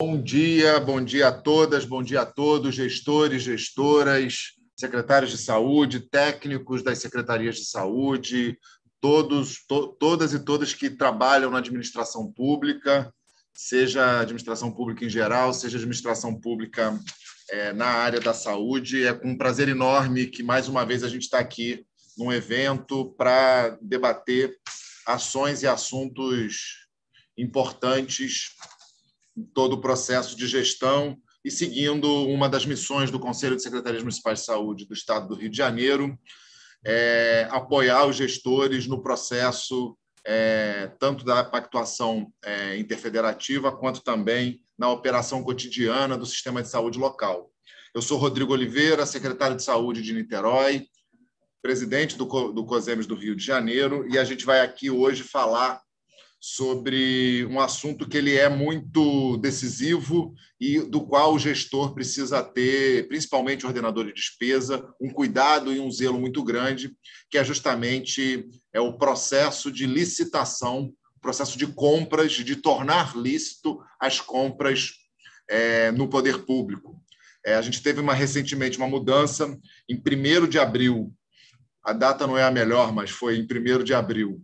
Bom dia a todas, bom dia a todos, gestores, gestoras, secretários de saúde, técnicos das secretarias de saúde, todas e todos que trabalham na administração pública, seja administração pública em geral, seja administração pública na área da saúde. É com um prazer enorme que, mais uma vez, a gente está aqui num evento para debater ações e assuntos importantes em todo o processo de gestão e seguindo uma das missões do Conselho de Secretarias Municipais de Saúde do Estado do Rio de Janeiro, apoiar os gestores no processo tanto da pactuação interfederativa quanto também na operação cotidiana do sistema de saúde local. Eu sou Rodrigo Oliveira, secretário de Saúde de Niterói, presidente do COSEMES do Rio de Janeiro, e a gente vai aqui hoje falar sobre um assunto que ele é muito decisivo e do qual o gestor precisa ter, principalmente o ordenador de despesa, um cuidado e um zelo muito grande, que é justamente o processo de licitação, processo de compras, de tornar lícito as compras no poder público. A gente teve recentemente uma mudança em 1º de abril, a data não é a melhor, mas foi em 1º de abril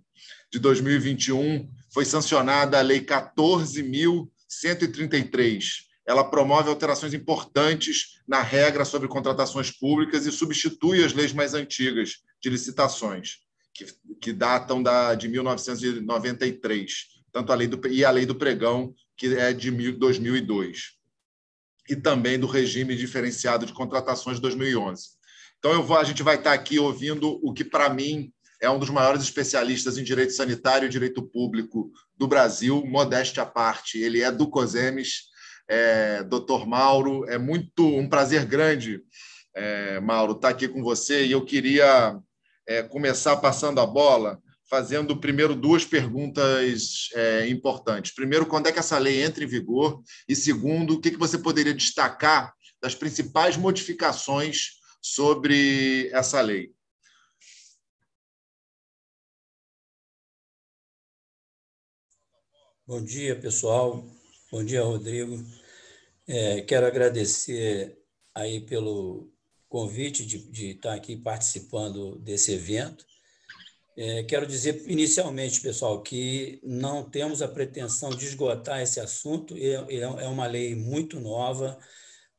de 2021, foi sancionada a Lei 14.133. Ela promove alterações importantes na regra sobre contratações públicas e substitui as leis mais antigas de licitações, que datam de 1993, tanto a lei do pregão, que é de 2002, e também do regime diferenciado de contratações de 2011. Então, a gente vai estar aqui ouvindo o que, para mim, é um dos maiores especialistas em direito sanitário e direito público do Brasil, modéstia à parte. Ele é do COSEMES, Dr. Mauro. É um prazer grande, Mauro, estar aqui com você. E eu queria começar passando a bola, fazendo primeiro 2 perguntas importantes. Primeiro, quando é que essa lei entra em vigor? E segundo, o que você poderia destacar das principais modificações sobre essa lei? Bom dia, pessoal. Bom dia, Rodrigo. Quero agradecer aí pelo convite de estar aqui participando desse evento. Quero dizer, inicialmente, pessoal, que não temos a pretensão de esgotar esse assunto. É uma lei muito nova,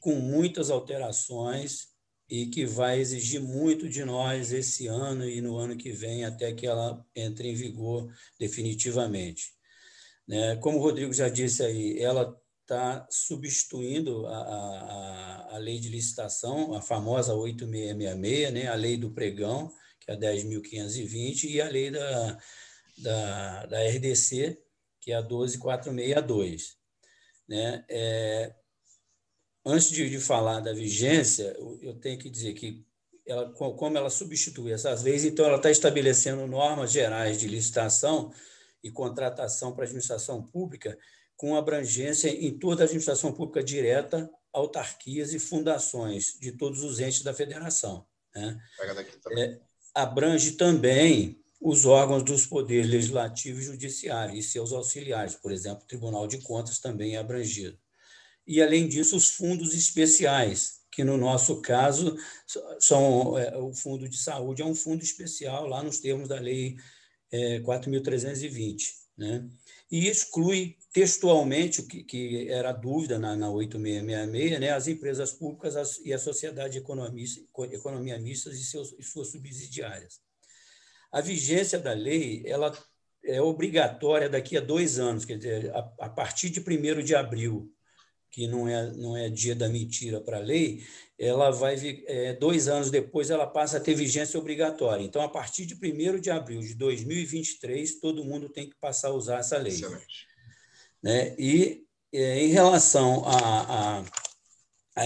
com muitas alterações e que vai exigir muito de nós esse ano e no ano que vem, até que ela entre em vigor definitivamente. Como o Rodrigo já disse aí, ela está substituindo a lei de licitação, a famosa 8666, a lei do pregão, que é a 10.520, e a lei da RDC, que é a 12.462. Antes de falar da vigência, eu tenho que dizer que, como ela substitui essas leis, então ela está estabelecendo normas gerais de licitação e contratação para a administração pública com abrangência em toda a administração pública direta, autarquias e fundações de todos os entes da federação. Abrange também os órgãos dos poderes legislativo e judiciário e seus auxiliares, por exemplo, o Tribunal de Contas também é abrangido. E, além disso, os fundos especiais, que, no nosso caso, o Fundo de Saúde é um fundo especial, lá nos termos da Lei 4.320, e exclui textualmente o que era dúvida na 8666, as empresas públicas e a sociedade de economia mista e suas subsidiárias. A vigência da lei ela é obrigatória daqui a 2 anos, quer dizer, a partir de 1º de abril, que não é dia da mentira para a lei, ela vai 2 anos depois ela passa a ter vigência obrigatória. Então, a partir de 1º de abril de 2023, todo mundo tem que passar a usar essa lei. Excelente. E em relação a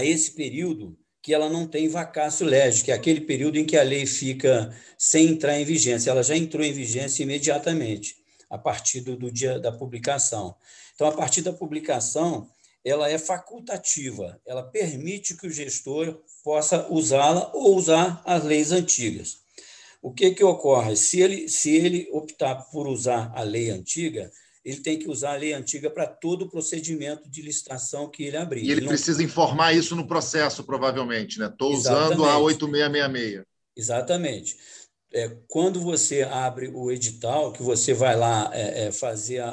esse período, que ela não tem vacatio legis, que é aquele período em que a lei fica sem entrar em vigência. Ela já entrou em vigência imediatamente, a partir do dia da publicação. Então, a partir da publicação, ela é facultativa, ela permite que o gestor possa usá-la ou usar as leis antigas. O que ocorre? Se ele optar por usar a lei antiga, ele tem que usar a lei antiga para todo o procedimento de licitação que ele abrir. E ele precisa informar isso no processo, provavelmente, né? Estou usando a 8666. Exatamente. Quando você abre o edital, que você vai lá fazer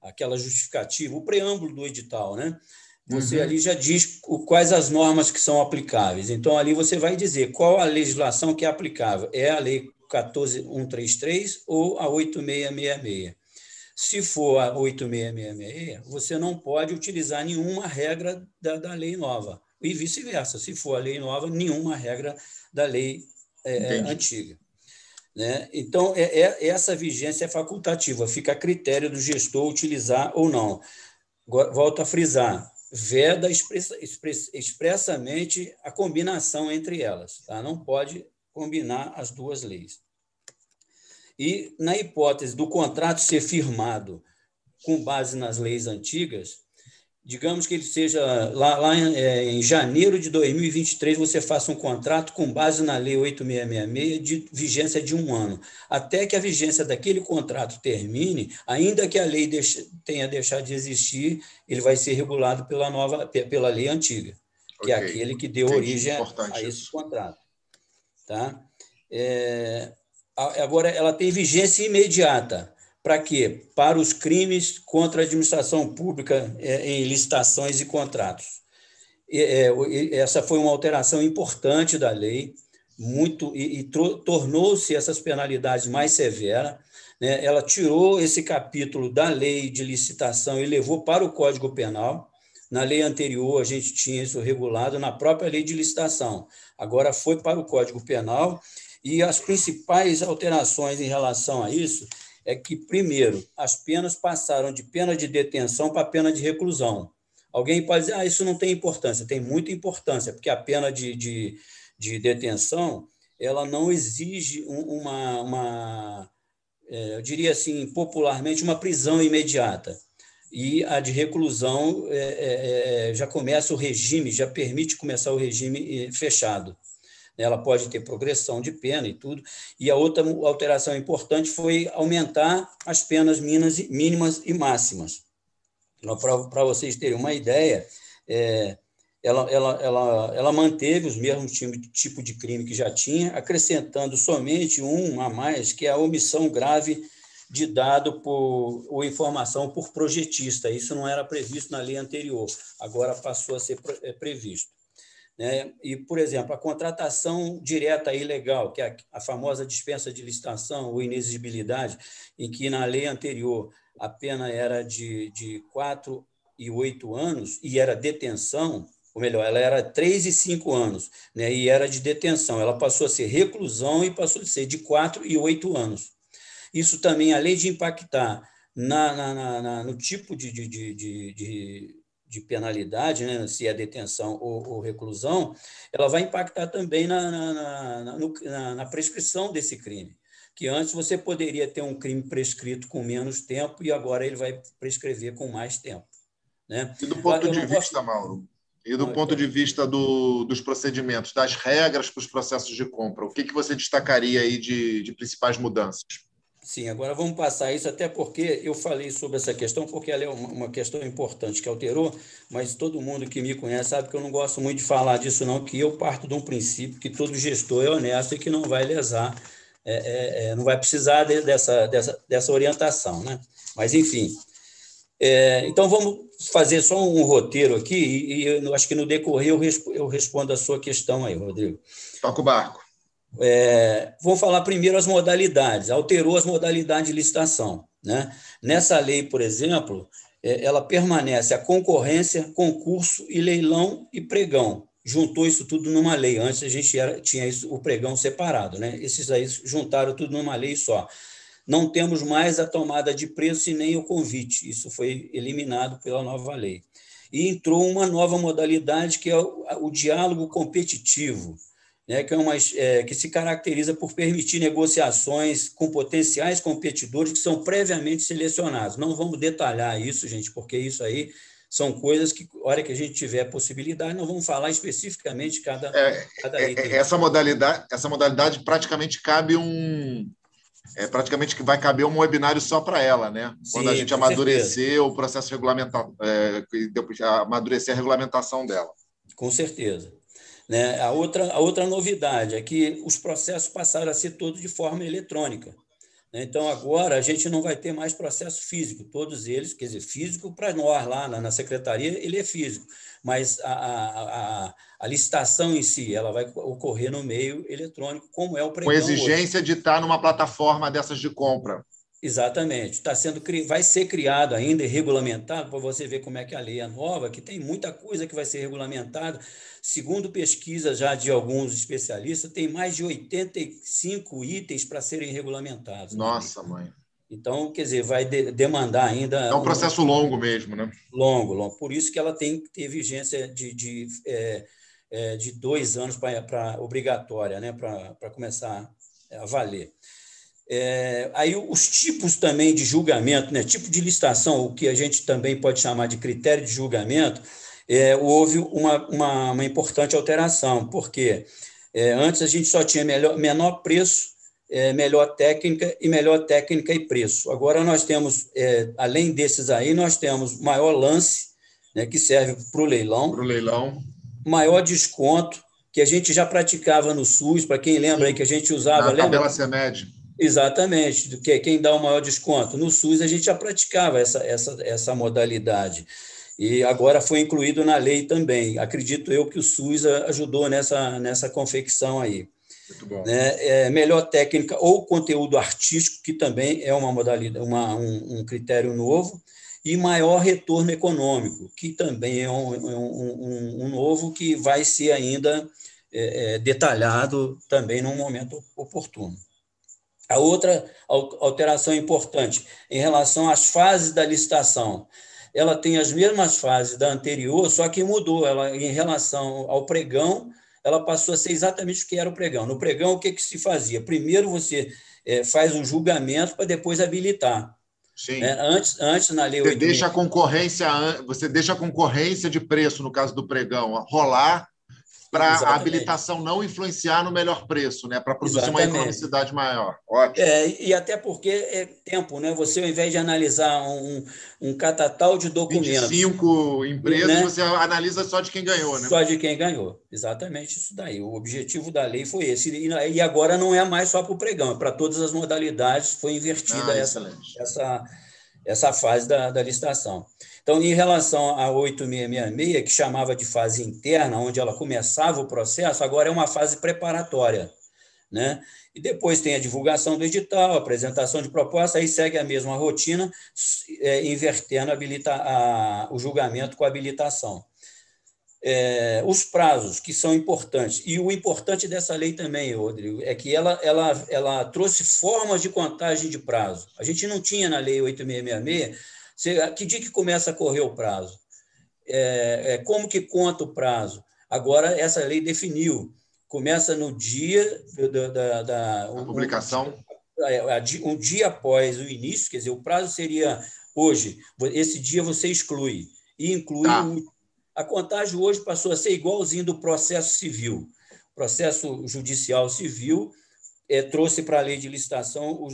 aquela justificativa, o preâmbulo do edital, né? Você ali já diz quais as normas que são aplicáveis. Então, ali você vai dizer qual a legislação que é aplicável. É a Lei 14.133 ou a 8666. Se for a 8666, você não pode utilizar nenhuma regra da lei nova. E vice-versa. Se for a lei nova, nenhuma regra da lei antiga. Né? Então, essa vigência é facultativa, fica a critério do gestor utilizar ou não. Volto a frisar, veda expressamente a combinação entre elas. Tá? Não pode combinar as duas leis. E, na hipótese do contrato ser firmado com base nas leis antigas, digamos que ele seja lá em janeiro de 2023, você faça um contrato com base na Lei 8666 de vigência de 1 ano. Até que a vigência daquele contrato termine, ainda que a lei tenha deixado de existir, ele vai ser regulado pela lei antiga, que é aquele que deu origem a esse contrato. Tá? Agora, ela tem vigência imediata. Para quê? Para os crimes contra a administração pública em licitações e contratos. Essa foi uma alteração importante da lei, tornou-se essas penalidades mais severas. Né? Ela tirou esse capítulo da lei de licitação e levou para o Código Penal. Na lei anterior, a gente tinha isso regulado na própria lei de licitação. Agora foi para o Código Penal, e as principais alterações em relação a isso é que, primeiro, as penas passaram de pena de detenção para pena de reclusão. Alguém pode dizer, isso não tem importância. Tem muita importância, porque a pena de detenção ela não exige eu diria assim, popularmente, uma prisão imediata. E a de reclusão já começa o regime, já permite começar o regime fechado. Ela pode ter progressão de pena e tudo. E a outra alteração importante foi aumentar as penas mínimas e máximas. Para vocês terem uma ideia, ela manteve os mesmos tipos de crime que já tinha, acrescentando somente um a mais, que é a omissão grave de dado ou informação por projetista. Isso não era previsto na lei anterior, agora passou a ser previsto. Né? E, por exemplo, a contratação direta ilegal, que é a famosa dispensa de licitação ou inexigibilidade, em que na lei anterior a pena era de 4 e 8 anos e era detenção, ou melhor, ela era 3 e 5 anos, né? E era de detenção. Ela passou a ser reclusão e passou a ser de 4 e 8 anos. Isso também, além de impactar no tipo de penalidade, né, se é detenção ou reclusão, ela vai impactar também na prescrição desse crime, que antes você poderia ter um crime prescrito com menos tempo e agora ele vai prescrever com mais tempo. Né? E do ponto de vista, Mauro, e do ponto de vista dos procedimentos, das regras para os processos de compra, o que você destacaria aí de principais mudanças? Sim, agora vamos passar isso, até porque eu falei sobre essa questão, porque ela é uma questão importante que alterou, mas todo mundo que me conhece sabe que eu não gosto muito de falar disso, não, que eu parto de um princípio que todo gestor é honesto e que não vai lesar, não vai precisar dessa orientação. Né? Mas, enfim, então vamos fazer só um roteiro aqui e eu acho que no decorrer eu respondo a sua questão aí, Rodrigo. Toca o barco. Vou falar primeiro as modalidades. Alterou as modalidades de licitação. Né? Nessa lei, por exemplo, ela permanece a concorrência, concurso e leilão e pregão. Juntou isso tudo numa lei. Antes a gente tinha o pregão separado. Né? Esses aí juntaram tudo numa lei só. Não temos mais a tomada de preço e nem o convite. Isso foi eliminado pela nova lei. E entrou uma nova modalidade, que é o diálogo competitivo, né, que se caracteriza por permitir negociações com potenciais competidores que são previamente selecionados. Não vamos detalhar isso, gente, porque isso aí são coisas que, na hora que a gente tiver possibilidade, nós vamos falar especificamente cada item. Essa modalidade praticamente cabe um praticamente que vai caber um webinário só para ela, né? Quando a Sim, gente com certeza. amadurecer o processo regulamentar, amadurecer a regulamentação dela. Com certeza. Né? A outra novidade é que os processos passaram a ser todos de forma eletrônica. Então, agora, a gente não vai ter mais processo físico, todos eles, quer dizer, físico para nós lá na secretaria, ele é físico, mas a licitação em si, ela vai ocorrer no meio eletrônico, como é o Com pregão hoje. exigência de estar numa plataforma dessas de compra. Exatamente. Vai ser criado ainda e regulamentado, para você ver como é que a lei é nova, que tem muita coisa que vai ser regulamentada. Segundo pesquisa já de alguns especialistas, tem mais de 85 itens para serem regulamentados na lei. Nossa, mãe. Então, quer dizer, vai demandar É ainda um processo longo mesmo, né? longo. Por isso que ela tem que ter vigência de 2 anos para obrigatória, né? Para começar a valer. Aí os tipos também de julgamento, né? Tipo de licitação, o que a gente também pode chamar de critério de julgamento, houve uma importante alteração, porque antes a gente só tinha menor preço, melhor técnica e preço. Agora nós temos, além desses aí, nós temos maior lance, né, que serve para o Para o leilão, leilão. maior desconto, que a gente já praticava no SUS, para quem lembra aí Sim. que a gente usava, Na lembra? tabela CEMED. Exatamente, do que quem dá o maior desconto. No SUS a gente já praticava essa modalidade. E agora foi incluído na lei também. Acredito eu que o SUS ajudou nessa confecção aí. Muito bom. Né? Melhor técnica ou conteúdo artístico, que também é uma modalidade, um critério novo, e maior retorno econômico, que também é um novo que vai ser ainda detalhado também num momento oportuno. A outra alteração importante, em relação às fases da licitação, ela tem as mesmas fases da anterior, só que mudou. Ela, em relação ao pregão, ela passou a ser exatamente o que era o pregão. No pregão, o que se fazia? Primeiro você faz um julgamento para depois habilitar. Sim. Antes, na Lei 8.600... Você deixa a concorrência de preço, no caso do pregão, rolar para a habilitação não influenciar no melhor preço, né? Para produzir uma Exatamente. economicidade maior. Ótimo. E até porque é tempo, né? Você, ao invés de analisar um catatal de documentos, 25 empresas, né? você analisa só de quem ganhou, né? Só de quem ganhou. Exatamente isso daí. O objetivo da lei foi esse. E agora não é mais só para o pregão, é para todas as modalidades, foi invertida essa fase da licitação. Então, em relação a 8666, que chamava de fase interna, onde ela começava o processo, agora é uma fase preparatória, né? E depois tem a divulgação do edital, a apresentação de proposta, aí segue a mesma rotina, invertendo o julgamento com a habilitação. Os prazos, que são importantes. E o importante dessa lei também, Rodrigo, é que ela trouxe formas de contagem de prazo. A gente não tinha na Lei 8.666, que dia que começa a correr o prazo? Como que conta o prazo? Agora, essa lei definiu. Começa no dia da publicação. Um dia após o início, quer dizer, o prazo seria hoje. Esse dia você exclui. E inclui a contagem hoje passou a ser igualzinho do processo civil. O processo judicial civil trouxe para a lei de licitação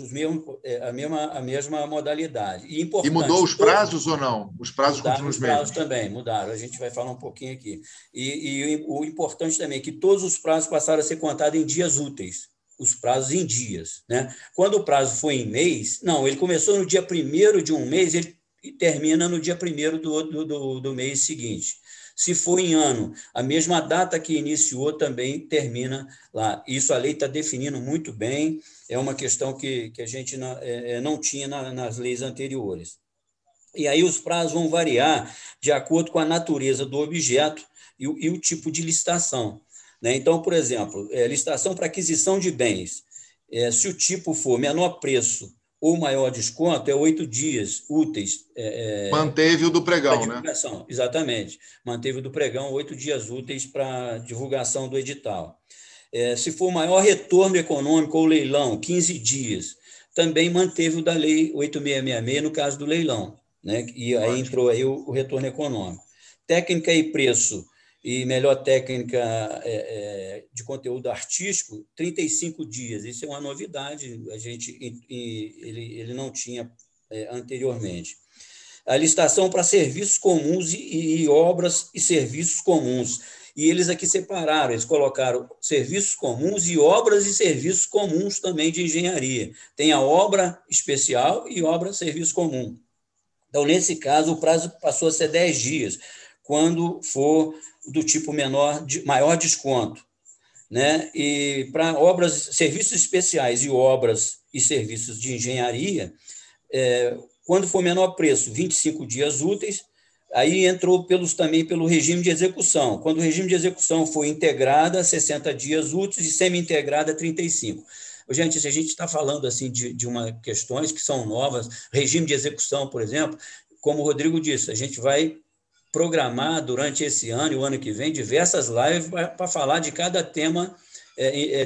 a mesma modalidade. E mudou os prazos ou não? Os prazos continuam os mesmos? Os prazos também mudaram. A gente vai falar um pouquinho aqui. E o importante também é que todos os prazos passaram a ser contados em dias úteis. Os prazos em dias. Né? Quando o prazo foi em mês, não, ele começou no dia 1º de um mês e termina no dia 1º do mês seguinte. Se for em ano, a mesma data que iniciou também termina lá. Isso a lei está definindo muito bem, é uma questão que a gente não tinha nas leis anteriores. E aí os prazos vão variar de acordo com a natureza do objeto e o tipo de licitação. Né? Então, por exemplo, licitação para aquisição de bens, se o tipo for menor preço ou maior desconto, 8 dias úteis. Manteve o do pregão, né? Exatamente. Manteve o do pregão, 8 dias úteis para divulgação do edital. Se for maior retorno econômico ou leilão, 15 dias. Também manteve o da Lei 8.666, no caso do leilão. Né? E aí entrou aí o retorno econômico. Técnica e preço, e melhor técnica de conteúdo artístico, 35 dias. Isso é uma novidade, ele não tinha anteriormente. A licitação para serviços comuns e obras e serviços comuns. E eles aqui separaram, eles colocaram serviços comuns e obras e serviços comuns também de engenharia. Tem a obra especial e obra serviço comum. Então, nesse caso, o prazo passou a ser 10 dias, quando for do tipo maior desconto. Né? E para serviços especiais e obras e serviços de engenharia, quando for menor preço, 25 dias úteis, aí entrou também pelo regime de execução. Quando o regime de execução for integrada, 60 dias úteis, e semi-integrada, 35. Gente, se a gente está falando assim de questões que são novas, regime de execução, por exemplo, como o Rodrigo disse, a gente vai programar durante esse ano e o ano que vem diversas lives para falar de cada tema,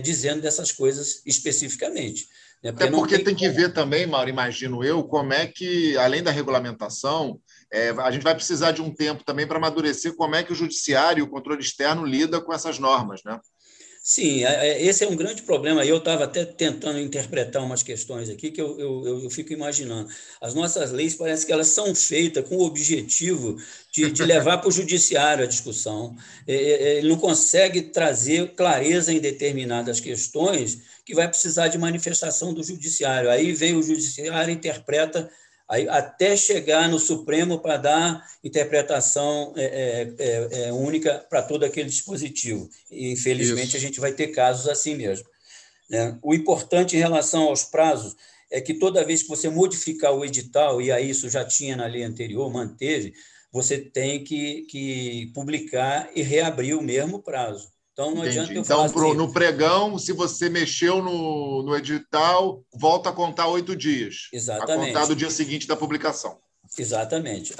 dizendo dessas coisas especificamente. Até porque tem que ver também, Mauro, imagino eu, como é que, além da regulamentação, a gente vai precisar de um tempo também para amadurecer como é que o judiciário e o controle externo lida com essas normas, né? Sim, esse é um grande problema. Eu estava até tentando interpretar umas questões aqui que eu fico imaginando. As nossas leis parece que elas são feitas com o objetivo de levar para o judiciário a discussão. Ele não consegue trazer clareza em determinadas questões que vai precisar de manifestação do judiciário. Aí vem o judiciário e interpreta até chegar no Supremo para dar interpretação única para todo aquele dispositivo. E, infelizmente, Isso. a gente vai ter casos assim mesmo. Né? O importante em relação aos prazos é que toda vez que você modificar o edital, e aí isso já tinha na lei anterior, manteve, você tem que publicar e reabrir o mesmo prazo. Então, não Entendi. adianta eu Então, falar assim... no pregão, se você mexeu no edital, volta a contar 8 dias. Exatamente. A contar do dia seguinte da publicação. Exatamente.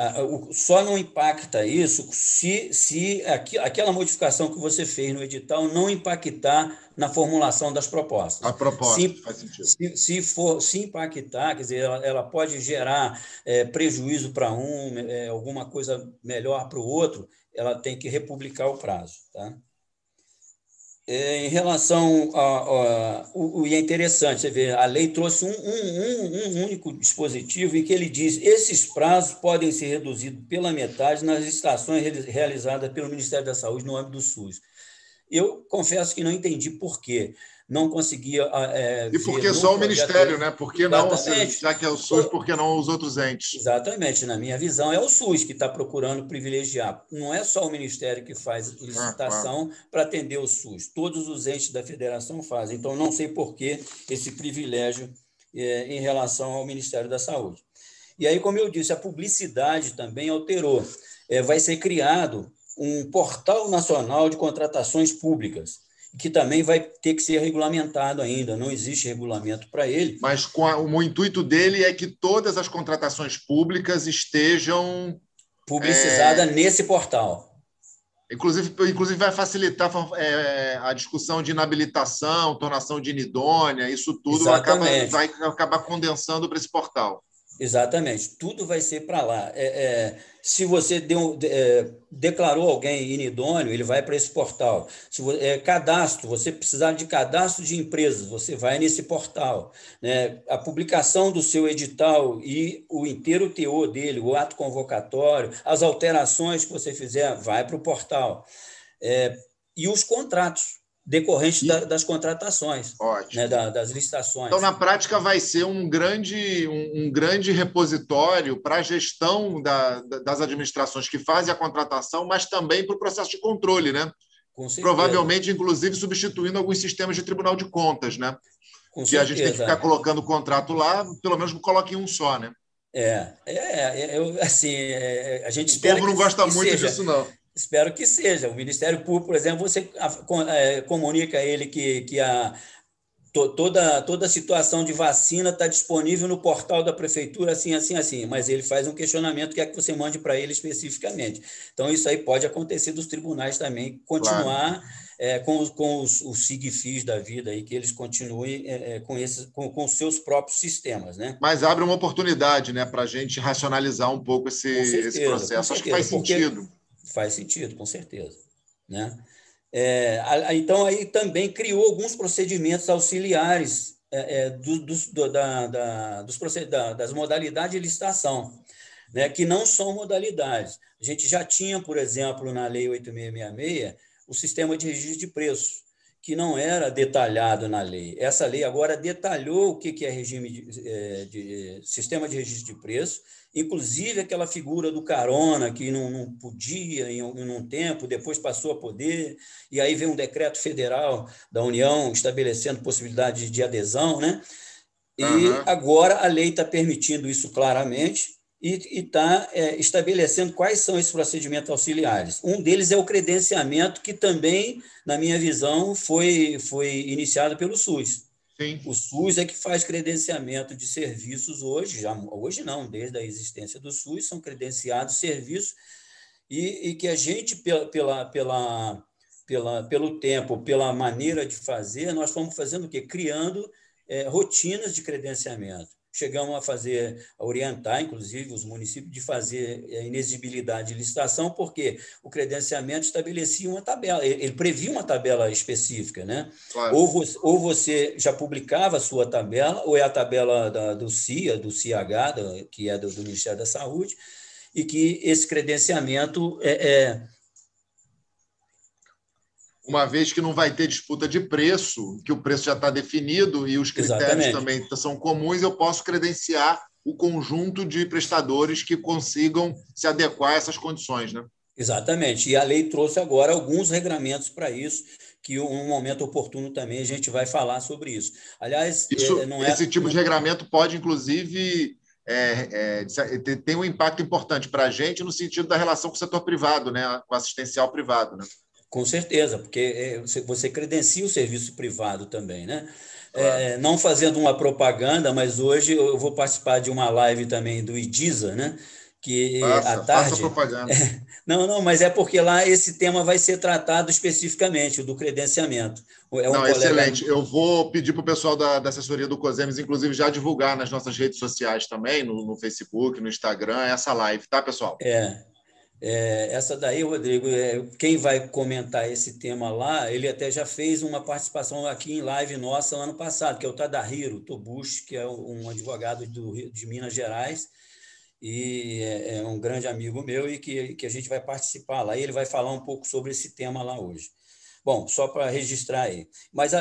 Só não impacta isso se aquela modificação que você fez no edital não impactar na formulação das propostas. A proposta, faz sentido. Se impactar, quer dizer, ela pode gerar prejuízo para alguma coisa melhor para o outro, ela tem que republicar o prazo. Tá? Em relação e é interessante, você vê, a lei trouxe um único dispositivo em que ele diz esses prazos podem ser reduzidos pela metade nas licitações realizadas pelo Ministério da Saúde no âmbito do SUS. Eu confesso que não entendi por quê. Não conseguia e por que só o Ministério, né? Por que não, já que é o SUS, por que não os outros entes? Exatamente, na minha visão, é o SUS que está procurando privilegiar. Não é só o Ministério que faz licitação para atender o SUS. Todos os entes da federação fazem. Então, não sei por que esse privilégio em relação ao Ministério da Saúde. E aí, como eu disse, a publicidade também alterou. Vai ser criado um portal nacional de contratações públicas, que também vai ter que ser regulamentado ainda, não existe regulamento para ele. Mas o intuito dele é que todas as contratações públicas estejam... publicizadas nesse portal. Inclusive vai facilitar a discussão de inabilitação, tornação de inidônea, isso tudo vai acabar condensando para esse portal. Exatamente, tudo vai ser para lá. Se você declarou alguém inidôneo, ele vai para esse portal. Se cadastro, você precisar de cadastro de empresas, você vai nesse portal. Né? A publicação do seu edital e o inteiro teor dele, o ato convocatório, as alterações que você fizer, vai para o portal. E os contratos decorrentes das contratações, né, das licitações. Então, na prática, vai ser um grande repositório para a gestão das administrações que fazem a contratação, mas também para o processo de controle, né? Com certeza. Provavelmente, inclusive, substituindo alguns sistemas de Tribunal de Contas, né? Com que certeza. A gente tem que ficar colocando o contrato lá, pelo menos coloque em um só, né? A gente espera que o povo não gosta muito disso, não. Espero que seja. O Ministério Público, por exemplo, você comunica a ele que toda a situação de vacina está disponível no portal da prefeitura, assim, mas ele faz um questionamento que é que você mande para ele especificamente. Então, isso aí pode acontecer dos tribunais também, continuar com os SIGFIs da vida, aí, que eles continuem com os seus próprios sistemas. Né? Mas abre uma oportunidade, né, para a gente racionalizar um pouco esse processo. Acho que faz sentido. Faz sentido, com certeza. né? Então, aí também criou alguns procedimentos auxiliares das modalidades de licitação, né, que não são modalidades. A gente já tinha, por exemplo, na Lei 8.666, o sistema de registro de preços, que não era detalhado na lei. Essa lei agora detalhou o que é regime de sistema de registro de preço, inclusive aquela figura do carona, que não podia em um tempo, depois passou a poder, e aí veio um decreto federal da União estabelecendo possibilidade de adesão, né? E agora a lei está permitindo isso claramente e está estabelecendo quais são esses procedimentos auxiliares. Um deles é o credenciamento, que também, na minha visão, foi iniciado pelo SUS. Sim. O SUS é que faz credenciamento de serviços hoje, hoje não, desde a existência do SUS, são credenciados serviços e que a gente, pelo tempo, pela maneira de fazer, nós fomos fazendo o quê? Criando rotinas de credenciamento. Chegamos a orientar, inclusive, os municípios de fazer inexigibilidade de licitação, porque o credenciamento estabelecia uma tabela, ele previa uma tabela específica, né? Claro. Ou você já publicava a sua tabela, ou é a tabela do CIA, do CIH, que é do Ministério da Saúde, e que esse credenciamento uma vez que não vai ter disputa de preço, que o preço já está definido e os critérios também são comuns, eu posso credenciar o conjunto de prestadores que consigam se adequar a essas condições, né? Exatamente. E a lei trouxe agora alguns regramentos para isso, que em um momento oportuno também a gente vai falar sobre isso. Aliás, esse tipo de regramento pode, inclusive, ter um impacto importante para a gente no sentido da relação com o setor privado, né? Com o assistencial privado, né? Com certeza, porque você credencia o serviço privado também, né? Claro. Não fazendo uma propaganda, mas hoje eu vou participar de uma live também do IDISA, né? Que à tarde. Faça propaganda. Não, mas é porque lá esse tema vai ser tratado especificamente, o do credenciamento. Excelente. Eu vou pedir para o pessoal da assessoria do COSEMES, inclusive, já divulgar nas nossas redes sociais também, no Facebook, no Instagram, essa live, tá, pessoal? Essa daí, Rodrigo, quem vai comentar esse tema lá, ele até já fez uma participação aqui em live nossa ano passado, que é o Tadahiro Tobushi, que é um advogado de Minas Gerais, e é um grande amigo meu e que a gente vai participar lá. E ele vai falar um pouco sobre esse tema lá hoje. Bom, só para registrar aí. Mas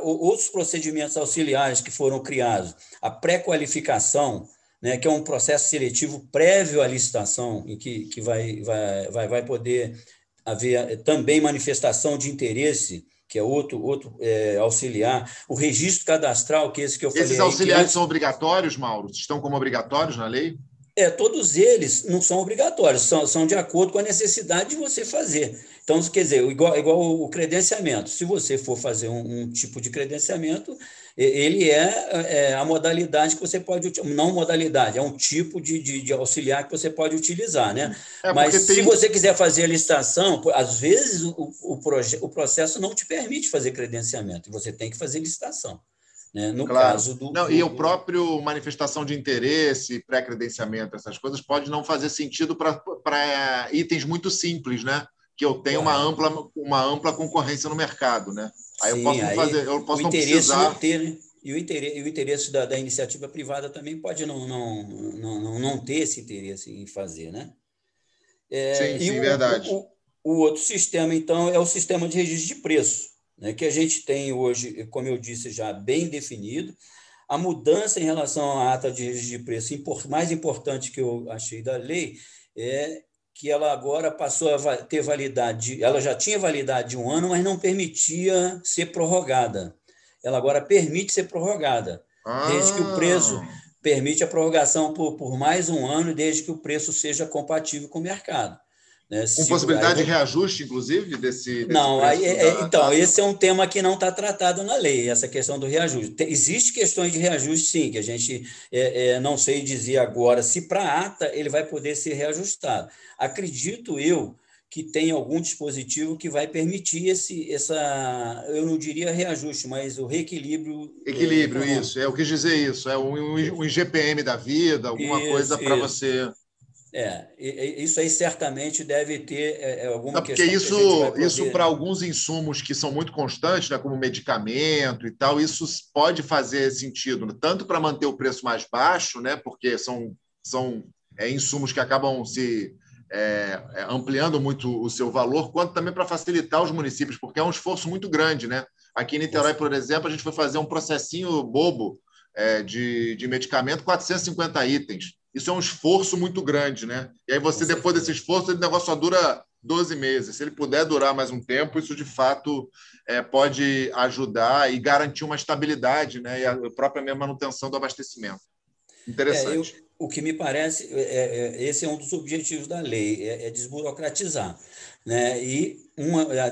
outros procedimentos auxiliares que foram criados, a pré-qualificação, né, que é um processo seletivo prévio à licitação, em que vai poder haver também manifestação de interesse, que é outro auxiliar, o registro cadastral, que é esse que eu falei. Esses auxiliares são obrigatórios, Mauro? Estão como obrigatórios na lei? Todos eles não são obrigatórios, são de acordo com a necessidade de você fazer. Então, quer dizer, igual o credenciamento. Se você for fazer um tipo de credenciamento, ele é a modalidade que você pode utilizar. Não modalidade, é um tipo de auxiliar que você pode utilizar, né? Mas se você quiser fazer a licitação, às vezes o processo não te permite fazer credenciamento, e você tem que fazer licitação. Né? No caso e o próprio manifestação de interesse, pré-credenciamento, essas coisas, pode não fazer sentido para itens muito simples, né? Que eu tenho uma ampla concorrência no mercado, né? Aí eu posso não precisar. Não ter, né? E o interesse da iniciativa privada também pode não ter esse interesse em fazer, né? Sim, verdade. O outro sistema, então, é o sistema de registro de preço, né, que a gente tem hoje, como eu disse, já bem definido. A mudança em relação à ata de registro de preço, mais importante que eu achei da lei, é que ela agora passou a ter validade, ela já tinha validade de 1 ano, mas não permitia ser prorrogada. Ela agora permite ser prorrogada, desde que o preço permite a prorrogação por mais 1 ano, desde que o preço seja compatível com o mercado. Né? Com possibilidade de reajuste, inclusive, desse não, preço? Então, esse é um tema que não está tratado na lei, essa questão do reajuste. Existem questões de reajuste, sim, que a gente não sei dizer agora se para a ata ele vai poder ser reajustado. Acredito eu que tem algum dispositivo que vai permitir eu não diria reajuste, mas o reequilíbrio. Equilíbrio, isso. Eu quis dizer isso. É um IGPM da vida, alguma coisa para você. Isso aí certamente deve ter alguma Não, porque questão que a gente vai isso poder... para alguns insumos que são muito constantes, né, como medicamento e tal, isso pode fazer sentido, né? Tanto para manter o preço mais baixo, né, porque são insumos que acabam se ampliando muito o seu valor, quanto também para facilitar os municípios, porque é um esforço muito grande, né? Aqui em Niterói, por exemplo, a gente foi fazer um processinho bobo de medicamento, 450 itens. Isso é um esforço muito grande, né? E aí você, depois desse esforço, o negócio só dura 12 meses. Se ele puder durar mais um tempo, isso de fato pode ajudar e garantir uma estabilidade, né? E a própria mesma manutenção do abastecimento. Interessante. O que me parece, esse é um dos objetivos da lei, desburocratizar, né?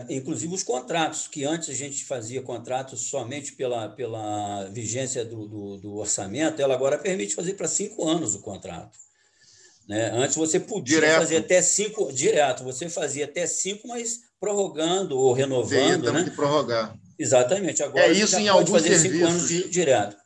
Inclusive os contratos, que antes a gente fazia contratos somente pela vigência do orçamento, ela agora permite fazer para 5 anos o contrato. Né? Antes você podia fazer até 5, direto, você fazia até 5, mas prorrogando ou renovando. Temos né? que prorrogar. Exatamente, agora você já pode fazer 5 anos direto.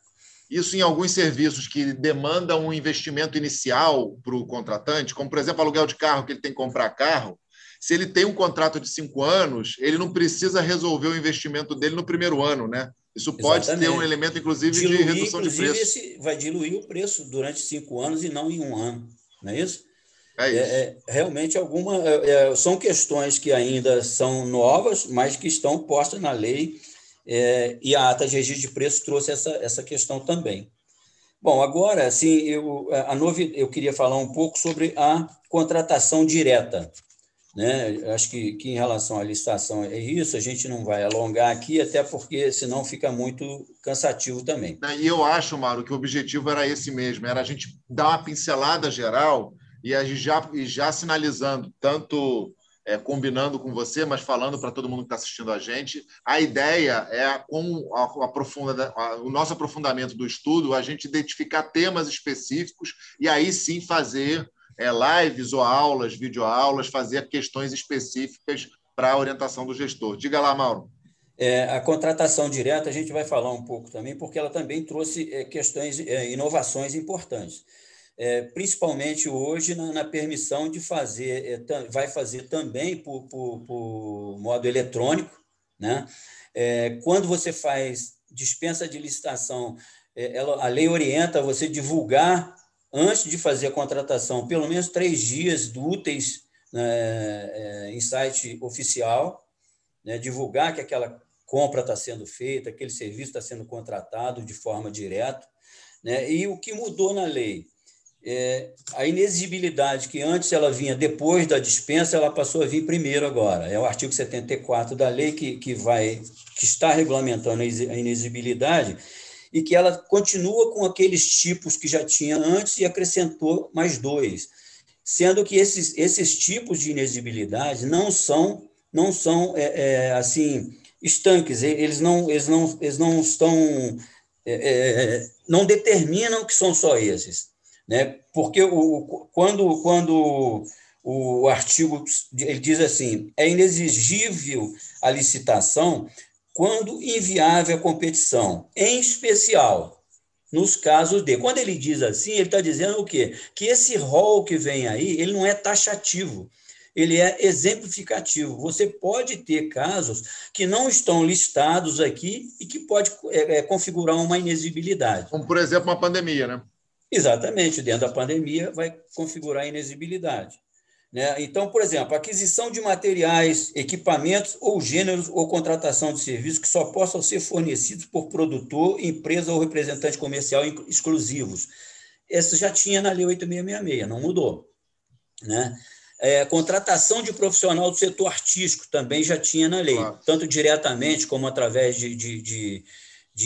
Isso em alguns serviços que demandam um investimento inicial para o contratante, como, por exemplo, aluguel de carro, que ele tem que comprar carro. Se ele tem um contrato de 5 anos, ele não precisa resolver o investimento dele no primeiro ano, né? Isso pode ter um elemento, inclusive, de redução de preço. Vai diluir o preço durante 5 anos e não em 1 ano, não é isso? É isso. Realmente, são questões que ainda são novas, mas que estão postas na lei, e a ata de registro de preços trouxe essa questão também. Bom, agora, assim, eu queria falar um pouco sobre a contratação direta. Né? Acho que em relação à licitação é isso, a gente não vai alongar aqui, até porque senão fica muito cansativo também. E eu acho, Mauro, que o objetivo era esse mesmo, era a gente dar uma pincelada geral e já sinalizando, tanto combinando com você, mas falando para todo mundo que está assistindo a gente, a ideia é, com o nosso aprofundamento do estudo, a gente identificar temas específicos e aí sim fazer lives ou aulas, videoaulas, fazer questões específicas para a orientação do gestor. Diga lá, Mauro. A contratação direta a gente vai falar um pouco também, porque ela também trouxe questões, inovações importantes. Principalmente hoje na permissão de fazer, vai fazer também por modo eletrônico, né? Quando você faz dispensa de licitação, a lei orienta você divulgar, antes de fazer a contratação, pelo menos 3 dias úteis em site oficial, né? Divulgar que aquela compra está sendo feita, aquele serviço está sendo contratado de forma direta, né? E o que mudou na lei? A inexigibilidade, que antes ela vinha depois da dispensa, ela passou a vir primeiro agora. É o artigo 74 da lei que está regulamentando a inexigibilidade e que ela continua com aqueles tipos que já tinha antes e acrescentou mais 2, sendo que esses tipos de inexigibilidade não são assim estanques, eles não estão não determinam que são só esses. Né? Porque quando o artigo ele diz assim, é inexigível a licitação quando inviável a competição, em especial nos casos de... Quando ele diz assim, ele está dizendo o quê? Que esse rol que vem aí, ele não é taxativo, ele é exemplificativo. Você pode ter casos que não estão listados aqui e que pode configurar uma inexigibilidade. Como, por exemplo, uma pandemia, né? Exatamente, dentro da pandemia vai configurar inexigibilidade. Né? Então, por exemplo, aquisição de materiais, equipamentos ou gêneros ou contratação de serviços que só possam ser fornecidos por produtor, empresa ou representante comercial exclusivos. Essa já tinha na Lei 8.666, não mudou. Né? Contratação de profissional do setor artístico também já tinha na lei, claro. Tanto diretamente como através de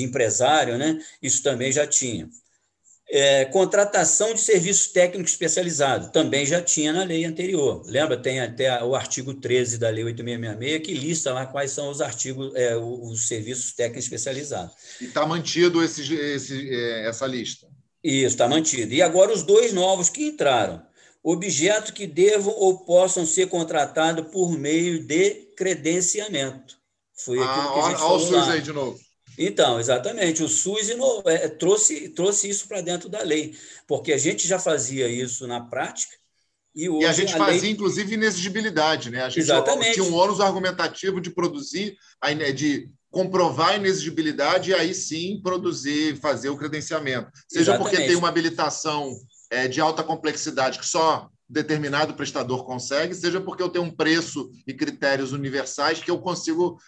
empresário, né? Isso também já tinha. Contratação de serviços técnicos especializados, também já tinha na lei anterior. Lembra? Tem até o artigo 13 da Lei 8.666, que lista lá quais são os artigos, os serviços técnicos especializados. E está mantido essa lista. Isso, está mantido. E agora os 2 novos que entraram. Objetos que devam ou possam ser contratados por meio de credenciamento. Foi aquilo que a gente falou lá. Olha o SUS aí de novo. Então, exatamente, o SUS trouxe isso para dentro da lei, porque a gente já fazia isso na prática, E E a hoje gente a fazia, lei... inclusive, inexigibilidade, né? A gente tinha um Exatamente, ônus argumentativo de produzir, de comprovar a inexigibilidade e aí sim produzir, fazer o credenciamento. Seja porque tem exatamente. uma habilitação de alta complexidade que só determinado prestador consegue, seja porque eu tenho um preço e critérios universais que eu consigo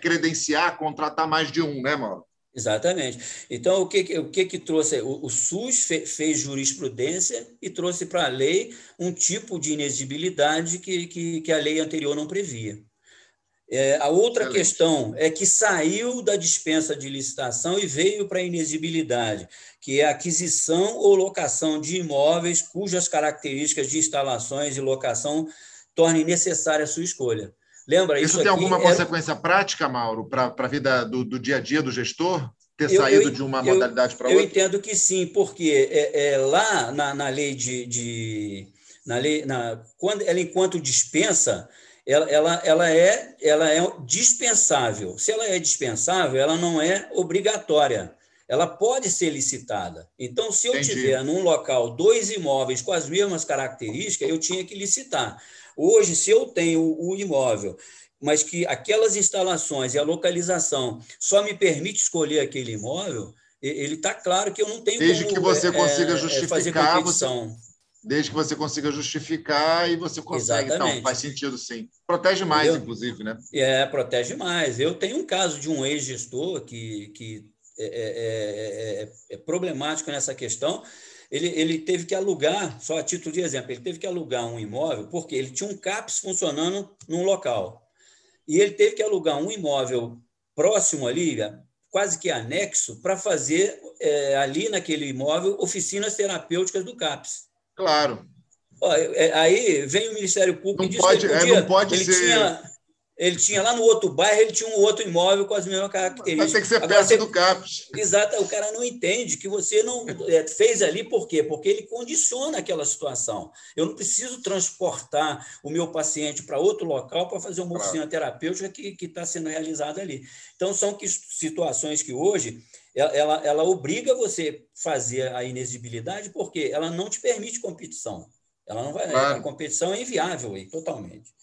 credenciar, contratar mais de um, né, Mauro? Exatamente. Então, o que trouxe? O SUS fez jurisprudência e trouxe para a lei um tipo de inexigibilidade que a lei anterior não previa. A outra Excelente. questão é que saiu da dispensa de licitação e veio para a inexigibilidade, que é a aquisição ou locação de imóveis cujas características de instalações e locação tornem necessária a sua escolha. Lembra, Isso isso tem aqui alguma era... consequência prática, Mauro, para a vida do dia a dia do gestor? Ter Eu, eu, saído de uma eu, modalidade para eu outra? entendo que sim, porque lá na lei na lei, quando ela, enquanto dispensa, ela é dispensável. Se ela é dispensável, ela não é obrigatória. Ela pode ser licitada. Então, se eu Entendi. tiver num local dois imóveis com as mesmas características, eu tinha que licitar. Hoje, se eu tenho o imóvel, mas que aquelas instalações e a localização só me permite escolher aquele imóvel, ele está claro que eu não tenho Desde que como você consiga fazer justificar, competição. desde que você consiga justificar e você consegue. Então, faz Exatamente. sentido, sim. Protege mais, Entendeu? inclusive, né? Protege mais. Eu tenho um caso de um ex-gestor que é problemático nessa questão. Ele teve que alugar, só a título de exemplo, ele teve que alugar um imóvel porque ele tinha um CAPS funcionando num local. E ele teve que alugar um imóvel próximo ali, quase que anexo, para fazer ali naquele imóvel oficinas terapêuticas do CAPS. Claro. Ó, aí vem o Ministério Público e Não diz que ele pode, não podia, pode ser. ele tinha lá no outro bairro, ele tinha um outro imóvel com as mesmas Vai ter que características. ser Agora, perto do você, CAPES. exato, o cara não entende que você não fez ali, por quê? Porque ele condiciona aquela situação. Eu não preciso transportar o meu paciente para outro local para fazer uma Claro. oficina terapêutica que está sendo realizada ali. Então, são situações que hoje ela obriga você a fazer a inexigibilidade, porque ela não te permite competição. Ela não vai, a Claro. competição é inviável aí, totalmente.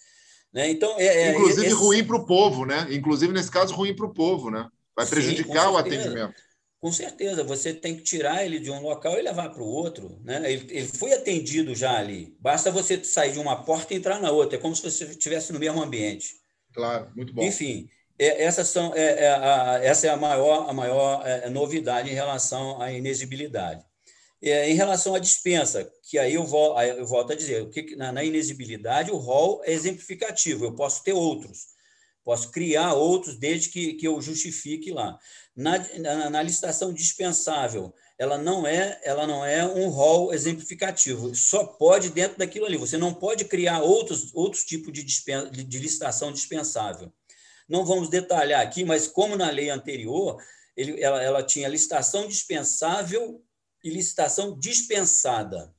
Né? Então, Inclusive esses ruim são... para o povo, né? Inclusive, nesse caso, ruim para o povo, né? Vai Sim, com prejudicar o certeza. atendimento. Com certeza, você tem que tirar ele de um local e levar para o outro, né? Ele foi atendido já ali. Basta você sair de uma porta e entrar na outra. É como se você estivesse no mesmo ambiente. Claro, muito bom. Enfim, essa é a maior novidade em relação à inexigibilidade. Em relação à dispensa, que aí eu volto a dizer, na inexigibilidade o rol é exemplificativo, eu posso ter outros. Posso criar outros desde que eu justifique lá. Na licitação dispensável, ela não é um rol exemplificativo, só pode dentro daquilo ali. Você não pode criar outros tipos de licitação dispensável. Não vamos detalhar aqui, mas como na lei anterior, ela tinha licitação dispensável e licitação dispensada.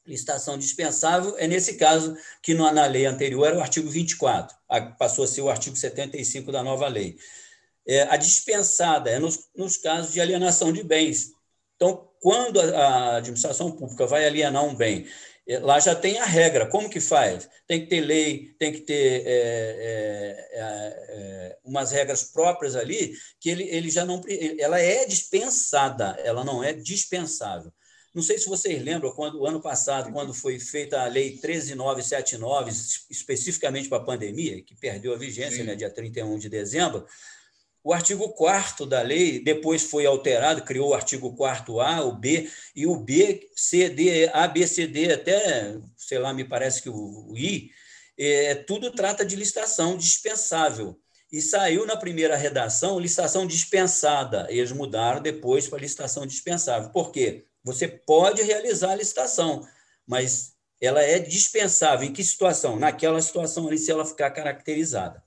Licitação dispensável é nesse caso que na lei anterior era o artigo 24, passou a ser o artigo 75 da nova lei. A dispensada é nos casos de alienação de bens. Então, quando a administração pública vai alienar um bem, lá já tem a regra. Como que faz? Tem que ter lei, tem que ter umas regras próprias ali que ele já não... Ela é dispensada, ela não é dispensável. Não sei se vocês lembram, quando ano passado, quando foi feita a Lei 13.979, especificamente para a pandemia, que perdeu a vigência, né, Sim. dia 31 de dezembro, o artigo 4º da lei depois foi alterado, criou o artigo 4º-A, o B, e o B, C, D, A, B, C, D, até, sei lá, me parece que o I, tudo trata de licitação dispensável. E saiu na primeira redação licitação dispensada. Eles mudaram depois para licitação dispensável. Por quê? Você pode realizar a licitação, mas ela é dispensável. Em que situação? Naquela situação ali, se ela ficar caracterizada.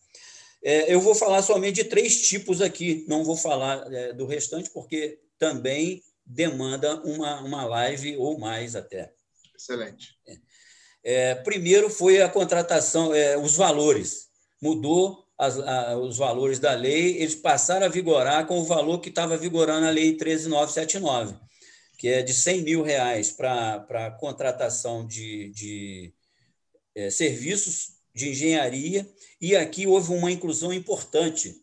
Eu vou falar somente de 3 tipos aqui, não vou falar do restante, porque também demanda uma live ou mais até. Excelente. Primeiro foi a contratação, os valores. Mudou os valores da lei, eles passaram a vigorar com o valor que estava vigorando a Lei 13.979, que é de R$ 100.000 para contratação de serviços de engenharia, e aqui houve uma inclusão importante,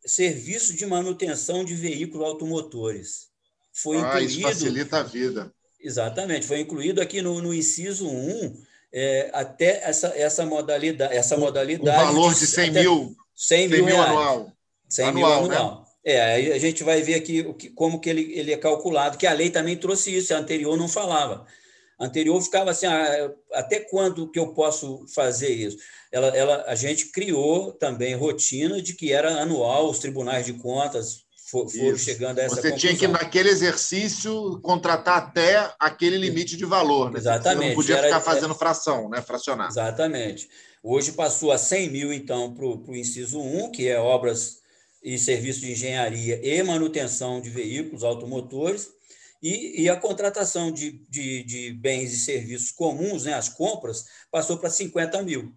serviço de manutenção de veículos automotores. Foi incluído, isso facilita a vida. Exatamente, foi incluído aqui no inciso 1, até essa modalidade. Com valor de 100 mil. 100 mil reais. Anual. 100 mil anual. Né? Aí a gente vai ver aqui como que ele é calculado, que a lei também trouxe isso, a anterior não falava. A anterior ficava assim, até quando que eu posso fazer isso? A gente criou também rotina de que era anual, os tribunais de contas foram chegando a essa conclusão. Você tinha que, naquele exercício, contratar até aquele limite de valor. Né? Exatamente. Você não podia ficar fazendo fração, né? Fracionar. Exatamente. Hoje passou a 100 mil, então, para o inciso 1, que é obras e serviços de engenharia e manutenção de veículos automotores, e a contratação de bens e serviços comuns, né, as compras, passou para 50 mil.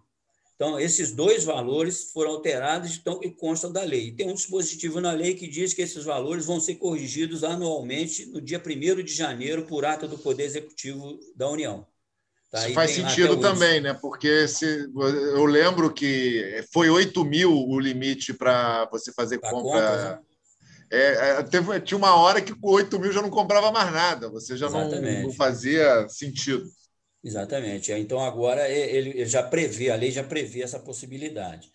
Então, esses dois valores foram alterados e constam da lei. Tem um dispositivo na lei que diz que esses valores vão ser corrigidos anualmente no dia 1º de janeiro, por ata do Poder Executivo da União. Tá? Isso faz sentido também, né? Porque eu lembro que foi 8 mil o limite para você fazer compra. Tinha uma hora que com 8 mil já não comprava mais nada, você já não fazia sentido. Exatamente. Então, agora ele já prevê, a lei já prevê essa possibilidade.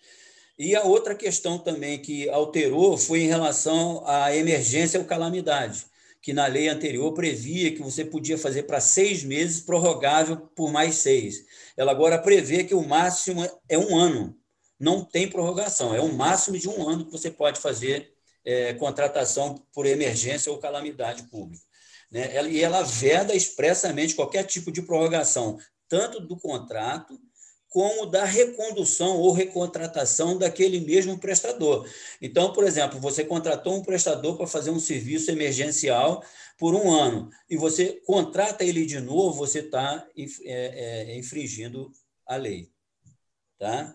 E a outra questão também que alterou foi em relação à emergência ou calamidade, que na lei anterior previa que você podia fazer para 6 meses, prorrogável por mais 6. Ela agora prevê que o máximo é 1 ano, não tem prorrogação, é um máximo de 1 ano que você pode fazer contratação por emergência ou calamidade pública. Né? E ela veda expressamente qualquer tipo de prorrogação, tanto do contrato como da recondução ou recontratação daquele mesmo prestador. Então, por exemplo, você contratou um prestador para fazer um serviço emergencial por 1 ano e você contrata ele de novo, você está infringindo a lei. Tá?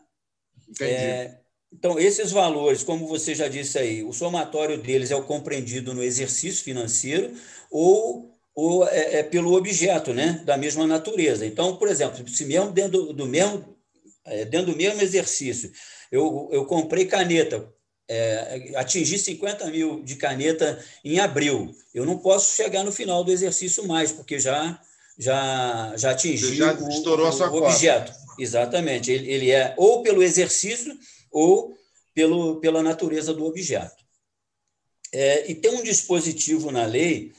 Entendi. Então, esses valores, como você já disse aí, o somatório deles é o compreendido no exercício financeiro ou pelo objeto, né, da mesma natureza. Então, por exemplo, se mesmo dentro do mesmo exercício, eu comprei caneta, atingi 50 mil de caneta em abril, eu não posso chegar no final do exercício mais, porque já atingi estourou a sua objeto. Cota. Exatamente. Ele é ou pelo exercício ou pela natureza do objeto. E tem um dispositivo na lei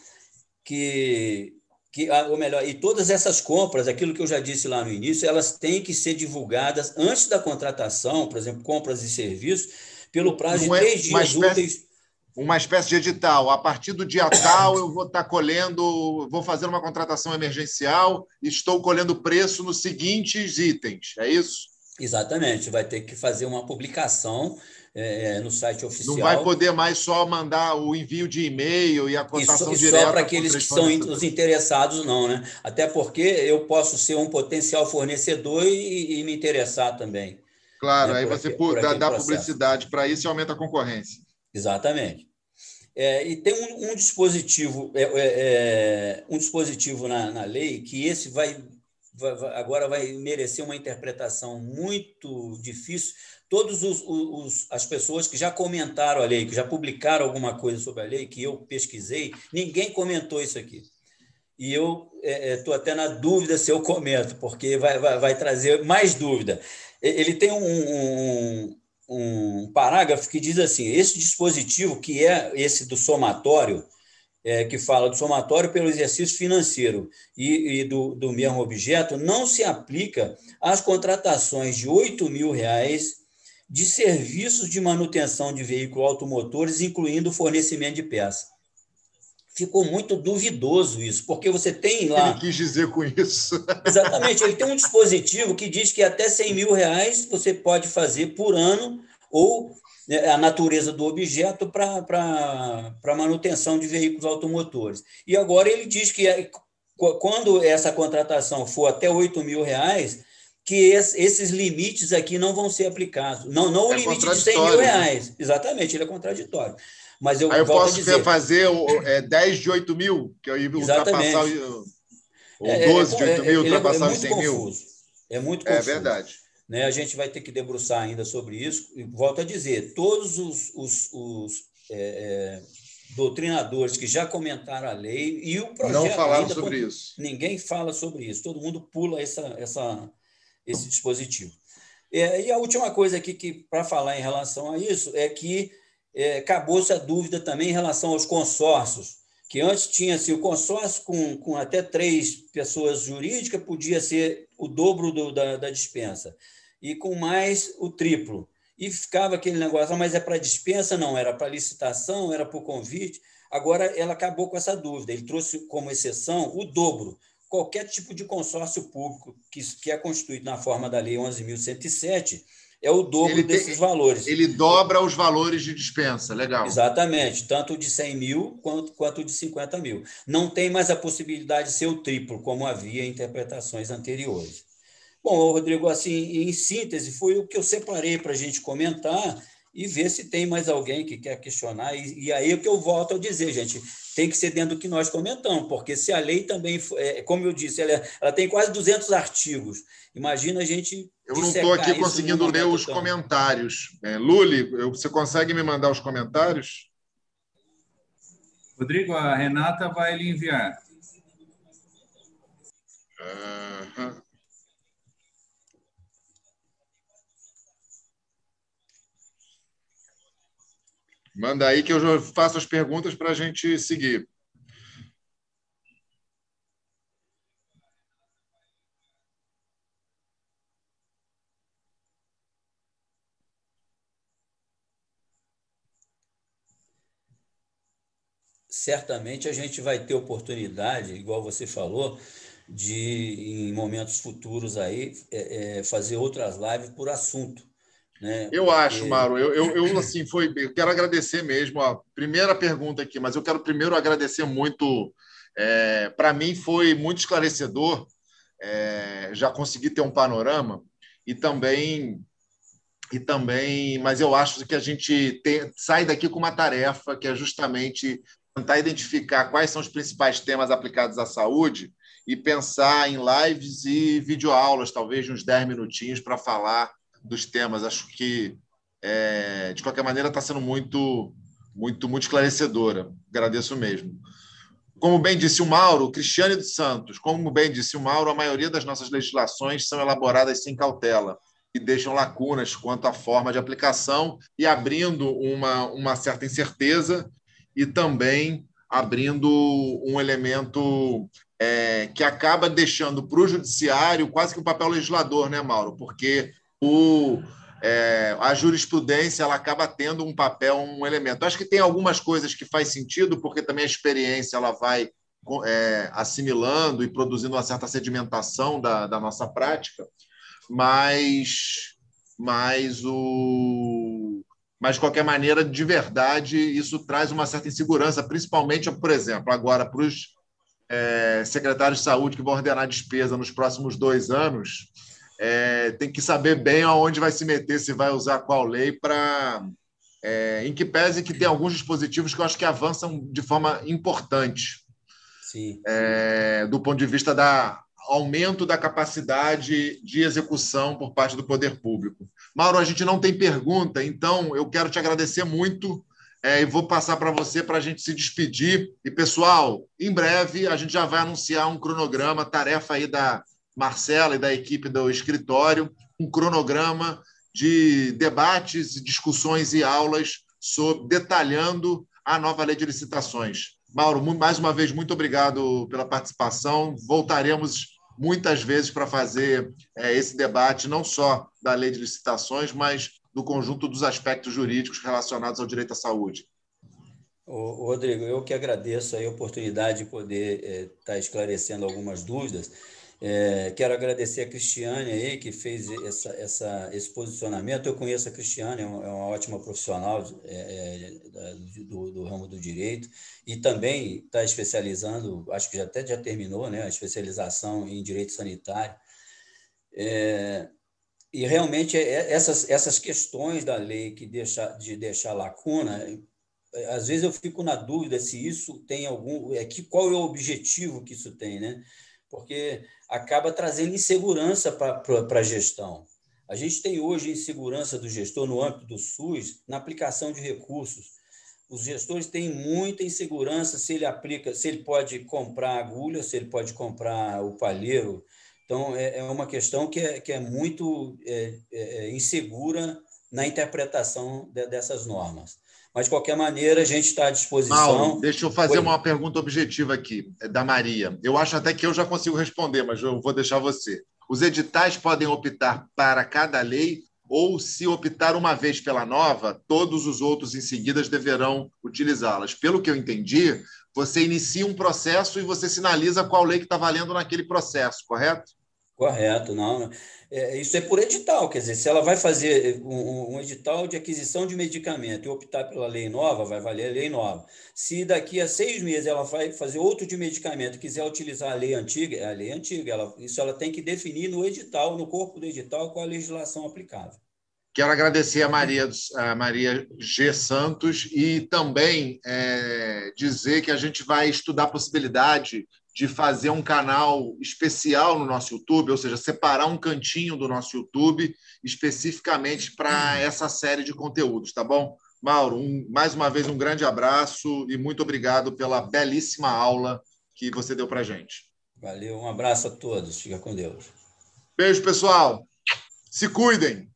ou melhor, e todas essas compras, aquilo que eu já disse lá no início, elas têm que ser divulgadas antes da contratação, por exemplo, compras e serviços, pelo prazo de 3 dias úteis. Uma espécie de edital. A partir do dia tal, eu vou estar colhendo, vou fazer uma contratação emergencial e estou colhendo preço nos seguintes itens. É isso? Exatamente. Vai ter que fazer uma publicação no site oficial. Não vai poder mais só mandar o envio de e-mail e a cotação direta. Só para aqueles que são os interessados, não, né? Até porque eu posso ser um potencial fornecedor e me interessar também. Claro, né? Aí você dá publicidade para isso e aumenta a concorrência. Exatamente. E tem um dispositivo, um dispositivo na lei que esse agora vai merecer uma interpretação muito difícil. Todas as pessoas que já comentaram a lei, que já publicaram alguma coisa sobre a lei, que eu pesquisei, ninguém comentou isso aqui. E eu estou até na dúvida se eu comento, porque vai trazer mais dúvida. Ele tem um parágrafo que diz assim: esse dispositivo, que é esse do somatório, que fala do somatório pelo exercício financeiro e do mesmo objeto, não se aplica às contratações de R$ 8 mil de serviços de manutenção de veículos automotores, incluindo o fornecimento de peças. Ficou muito duvidoso isso, porque você tem lá... O que ele quis dizer com isso? Exatamente, ele tem um dispositivo que diz que até R$ 100 mil você pode fazer por ano, ou a natureza do objeto para manutenção de veículos automotores. E agora ele diz que quando essa contratação for até R$ 8 mil, que esses limites aqui não vão ser aplicados. Não o limite de R$ 100 mil. Exatamente, ele é contraditório. Mas Aí eu eu volto a posso dizer, fazer 10 de 8 mil, que eu ia ultrapassar, exatamente. ou 12 de 8 mil, Ele é ultrapassar os muito 100 mil. confuso, é muito É confuso. verdade. Né? A gente vai ter que debruçar ainda sobre isso. E volto a dizer, todos doutrinadores que já comentaram a lei e o Não projeto falaram ainda, sobre isso. ninguém fala sobre isso, todo mundo pula esse dispositivo. E a última coisa aqui que para falar em relação a isso é que acabou-se a dúvida também em relação aos consórcios, que antes tinha assim, o consórcio com até 3 pessoas jurídicas podia ser o dobro da dispensa, e com mais o triplo. E ficava aquele negócio, mas é para dispensa? Não, era para licitação, era para o convite. Agora ela acabou com essa dúvida, ele trouxe como exceção o dobro. Qualquer tipo de consórcio público que é constituído na forma da Lei 11.107 é o dobro desses valores. Ele dobra os valores de dispensa. Legal. Exatamente, tanto o de 100 mil quanto o de 50 mil. Não tem mais a possibilidade de ser o triplo, como havia em interpretações anteriores. Bom, Rodrigo, assim, em síntese, foi o que eu separei para a gente comentar e ver se tem mais alguém que quer questionar. E aí é que eu volto a dizer, gente, tem que ser dentro do que nós comentamos, porque se a lei também, como eu disse, ela tem quase 200 artigos. Imagina a gente Eu não estou aqui dissecar isso num conseguindo ler momento os tão... comentários. Luli, você consegue me mandar os comentários? Rodrigo, a Renata vai lhe enviar. Uhum. Manda aí que eu já faço as perguntas para a gente seguir. Certamente a gente vai ter oportunidade, igual você falou, de, em momentos futuros aí, fazer outras lives por assunto, né? Eu acho, Porque Mauro, assim, eu quero agradecer mesmo a primeira pergunta aqui, mas eu quero primeiro agradecer muito. Para mim foi muito esclarecedor, já consegui ter um panorama e também, mas eu acho que a gente sai daqui com uma tarefa que é justamente tentar identificar quais são os principais temas aplicados à saúde e pensar em lives e videoaulas, talvez de uns 10 minutinhos para falar dos temas. Acho que, de qualquer maneira, está sendo muito, muito, muito esclarecedora. Agradeço mesmo. Como bem disse o Mauro, Cristiane dos Santos, como bem disse o Mauro, a maioria das nossas legislações são elaboradas sem cautela e deixam lacunas quanto à forma de aplicação e abrindo uma certa incerteza e também abrindo um elemento que acaba deixando para o judiciário quase que um papel legislador, né, Mauro? Porque a jurisprudência ela acaba tendo um papel, um elemento. Acho que tem algumas coisas que faz sentido, porque também a experiência ela vai assimilando e produzindo uma certa sedimentação da nossa prática, mas de qualquer maneira, de verdade, isso traz uma certa insegurança, principalmente, por exemplo, agora para os secretários de saúde que vão ordenar despesa nos próximos 2 anos, tem que saber bem aonde vai se meter, se vai usar qual lei em que pese que tem alguns dispositivos que eu acho que avançam de forma importante, sim, do ponto de vista da aumento da capacidade de execução por parte do poder público. Mauro, a gente não tem pergunta, então eu quero te agradecer muito e vou passar para você para a gente se despedir. E, pessoal, em breve a gente já vai anunciar um cronograma, tarefa aí da Marcela e da equipe do escritório, um cronograma de debates, discussões e aulas detalhando a nova lei de licitações. Mauro, mais uma vez, muito obrigado pela participação. Voltaremos muitas vezes para fazer esse debate, não só da lei de licitações, mas do conjunto dos aspectos jurídicos relacionados ao direito à saúde. Rodrigo, eu que agradeço a oportunidade de poder estar esclarecendo algumas dúvidas. Quero agradecer a Cristiane aí, que fez esse posicionamento. Eu conheço a Cristiane, é uma ótima profissional do ramo do direito e também está especializando, acho que até já terminou, né, a especialização em direito sanitário. E realmente essas questões da lei de deixar lacuna, às vezes eu fico na dúvida se isso tem algum... qual é o objetivo que isso tem, né? Porque acaba trazendo insegurança para a gestão. A gente tem hoje insegurança do gestor no âmbito do SUS na aplicação de recursos. Os gestores têm muita insegurança se ele pode comprar agulha, se ele pode comprar o palheiro. Então, é uma questão que é muito insegura na interpretação dessas normas. Mas, de qualquer maneira, a gente está à disposição. Mauro, deixa eu fazer uma pergunta objetiva aqui, da Maria. Eu acho até que eu já consigo responder, mas eu vou deixar você. Os editais podem optar para cada lei ou, se optar uma vez pela nova, todos os outros em seguida deverão utilizá-las. Pelo que eu entendi, você inicia um processo e você sinaliza qual lei que está valendo naquele processo, correto? Correto, não. Isso é por edital, quer dizer, se ela vai fazer um edital de aquisição de medicamento e optar pela lei nova, vai valer a lei nova. Se daqui a 6 meses ela vai fazer outro de medicamento e quiser utilizar a lei antiga, é a lei antiga. Isso ela tem que definir no edital, no corpo do edital, qual a legislação aplicável. Quero agradecer a Maria G. Santos e também dizer que a gente vai estudar a possibilidade de fazer um canal especial no nosso YouTube, ou seja, separar um cantinho do nosso YouTube especificamente para essa série de conteúdos, tá bom? Mauro, mais uma vez um grande abraço e muito obrigado pela belíssima aula que você deu para a gente. Valeu, um abraço a todos, fica com Deus. Beijo, pessoal. Se cuidem.